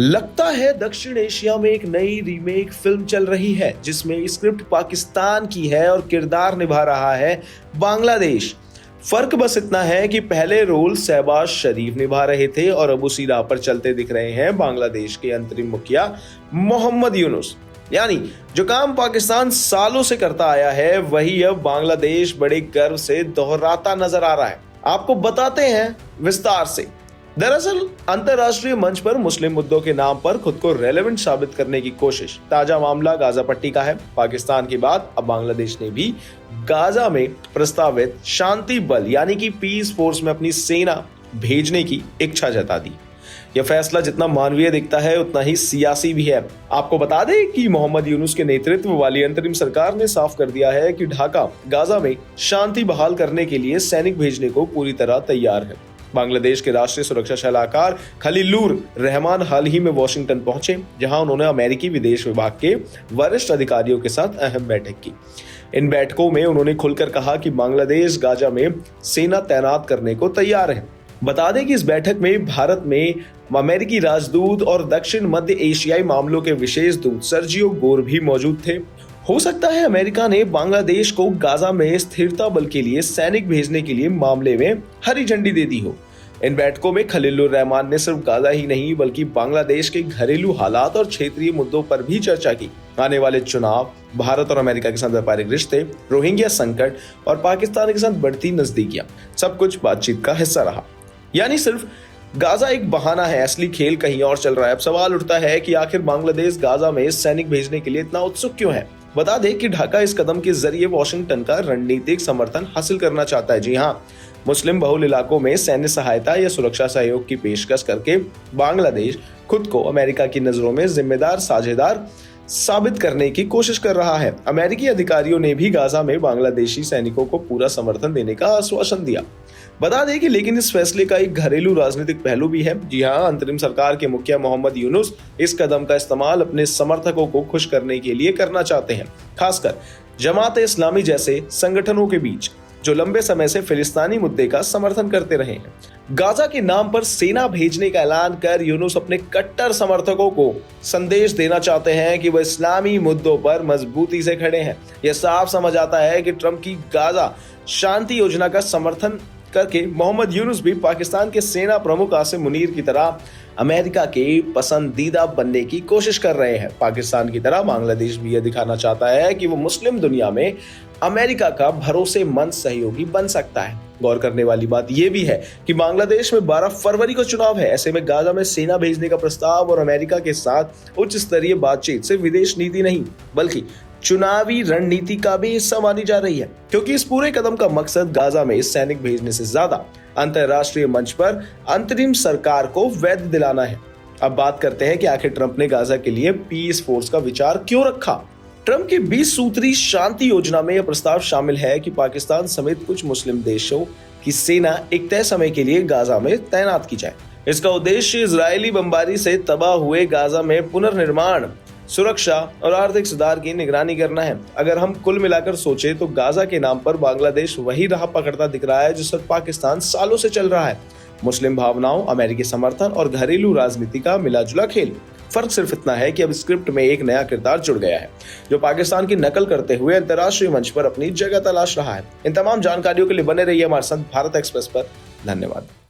लगता है दक्षिण एशिया में एक नई रीमेक फिल्म चल रही है जिसमें स्क्रिप्ट पाकिस्तान की है और किरदार निभा रहा है बांग्लादेश। फर्क बस इतना है कि पहले रोल शहबाज शरीफ निभा रहे थे और अब उसी राह पर चलते दिख रहे हैं बांग्लादेश के अंतरिम मुखिया मोहम्मद यूनुस। यानी जो काम पाकिस्तान सालों से करता आया है वही अब बांग्लादेश बड़े गर्व से दोहराता नजर आ रहा है। आपको बताते हैं विस्तार से। दरअसल अंतरराष्ट्रीय मंच पर मुस्लिम मुद्दों के नाम पर खुद को रेलेवेंट साबित करने की कोशिश। ताजा मामला गाजा पट्टी का है। पाकिस्तान के बाद अब बांग्लादेश ने भी गाजा में प्रस्तावित शांति बल यानी कि पीस फोर्स में अपनी सेना भेजने की इच्छा जता दी। यह फैसला जितना मानवीय दिखता है उतना ही सियासी भी है। आपको बता दें कि मोहम्मद यूनुस के नेतृत्व वाली अंतरिम सरकार ने साफ कर दिया है कि ढाका गाजा में शांति बहाल करने के लिए सैनिक भेजने को पूरी तरह तैयार है। बांग्लादेश के राष्ट्रीय सुरक्षा सलाहकार खलीलुर रहमान हाल ही में वॉशिंगटन पहुंचे, जहां उन्होंने अमेरिकी विदेश विभाग के वरिष्ठ अधिकारियों के साथ अहम बैठक की। इन बैठकों में उन्होंने खुलकर कहा कि बांग्लादेश गाजा में सेना तैनात करने को तैयार है। बता दें कि इस बैठक में भारत में अमेरिकी राजदूत और दक्षिण मध्य एशियाई मामलों के विशेष दूत सर्जियो गोर भी मौजूद थे। हो सकता है अमेरिका ने बांग्लादेश को गाजा में स्थिरता बल के लिए सैनिक भेजने के लिए मामले में हरी झंडी दे दी हो। इन बैठकों में खलीलुर रहमान ने सिर्फ गाजा ही नहीं बल्कि बांग्लादेश के घरेलू हालात और क्षेत्रीय मुद्दों पर भी चर्चा की। आने वाले चुनाव, भारत और अमेरिका के साथ व्यापारिक रिश्ते, रोहिंग्या संकट और पाकिस्तान के साथ बढ़ती नजदीकियां, सब कुछ बातचीत का हिस्सा रहा। यानी सिर्फ गाजा एक बहाना है, असली खेल कहीं और चल रहा है। अब सवाल उठता है कि आखिर बांग्लादेश गाजा में सैनिक भेजने के लिए इतना उत्सुक क्यों है। बता दें कि ढाका इस कदम के जरिए वॉशिंगटन का रणनीतिक समर्थन हासिल करना चाहता है। जी हाँ, मुस्लिम बहुल इलाकों में सैन्य सहायता या सुरक्षा सहयोग की पेशकश करके बांग्लादेश खुद को अमेरिका की नजरों में जिम्मेदार साझेदार साबित करने की कोशिश कर रहा है। अमेरिकी अधिकारियों ने भी गाजा में बांग्लादेशी सैनिकों को पूरा समर्थन देने का आश्वासन दिया। बता दें कि लेकिन इस फैसले का एक घरेलू राजनीतिक पहलू भी है। जी हाँ, अंतरिम सरकार के मुखिया मोहम्मद यूनुस इस कदम का इस्तेमाल अपने समर्थकों को खुश करने के लिए करना चाहते हैं, खासकर जमात-ए-इस्लामी जैसे संगठनों के बीच जो लंबे समय से फिलिस्तीनी मुद्दे का समर्थन करते रहे हैं। गाजा के नाम पर सेना भेजने का ऐलान कर यूनुस अपने कट्टर समर्थकों को संदेश देना चाहते हैं कि वह इस्लामी मुद्दों पर मजबूती से खड़े हैं। यह साफ समझ आता है कि ट्रंप की गाजा शांति योजना का समर्थन करके मोहम्मद यूनुस भी पाकिस्तान के सेना प्रमुख आसिम मुनीर की तरह अमेरिका के पसंदीदा बनने की कोशिश कर रहे हैं। पाकिस्तान की तरह बांग्लादेश भी यह दिखाना चाहता है कि वो मुस्लिम दुनिया में अमेरिका का भरोसेमंद सहयोगी बन सकता है। गौर करने वाली बात यह भी है कि बांग्लादेश में 12 फरवरी को चुनाव है। ऐसे में गाजा में सेना भेजने का प्रस्ताव और अमेरिका के साथ उच्च स्तरीय बातचीत सिर्फ विदेश नीति नहीं बल्कि चुनावी रणनीति का भी हिस्सा मानी जा रही है, क्योंकि इस पूरे कदम का मकसद गाजा में सैनिक भेजने से ज्यादा अंतरराष्ट्रीय मंच पर अंतरिम सरकार को वैध दिलाना है। अब बात करते हैं कि आखिर ट्रंप ने गाजा के लिए पीस फोर्स का विचार क्यों रखा। ट्रंप की 20 सूत्री शांति योजना में यह प्रस्ताव शामिल है कि पाकिस्तान समेत कुछ मुस्लिम देशों की सेना एक तय समय के लिए गाजा में तैनात की जाए। इसका उद्देश्य इजरायली बमबारी से तबाह हुए गाजा में पुनर्निर्माण, सुरक्षा और आर्थिक सुधार की निगरानी करना है। अगर हम कुल मिलाकर सोचे तो गाजा के नाम पर बांग्लादेश वही राह पकड़ता दिख रहा है जो पाकिस्तान सालों से चल रहा है। मुस्लिम भावनाओं, अमेरिकी समर्थन और घरेलू राजनीति का मिलाजुला खेल। फर्क सिर्फ इतना है कि अब स्क्रिप्ट में एक नया किरदार जुड़ गया है जो पाकिस्तान की नकल करते हुए अंतर्राष्ट्रीय मंच पर अपनी जगह तलाश रहा है। इन तमाम जानकारियों के लिए बने रहिए हमारे साथ भारत एक्सप्रेस पर। धन्यवाद।